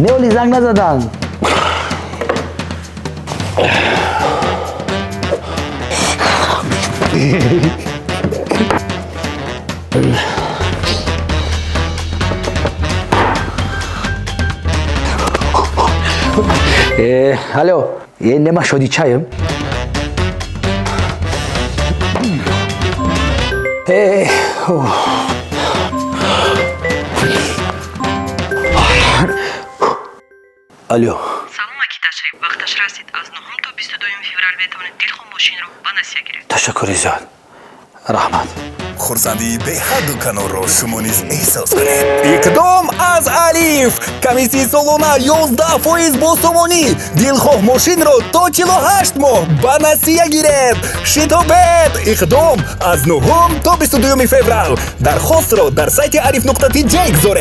неоли занг назаданд. алло, нема шоди чаем? алло. салом акиташаи, вақташ расид. аз 9 то 22 феврал метавонед дилхо мошинро ба насия гиред. ташаккури зиёд. раҳмат. хурсандии беҳаду канорро шумо низ эҳсос кунед. иқдом аз алиф камиси солона 11% босомонӣ. дилхоҳ мошинро то 48 моҳ ба насия гиред. шитобед. иқдом аз 9 то 22 феврал. дархостро дар сайти alif.tj гузоред.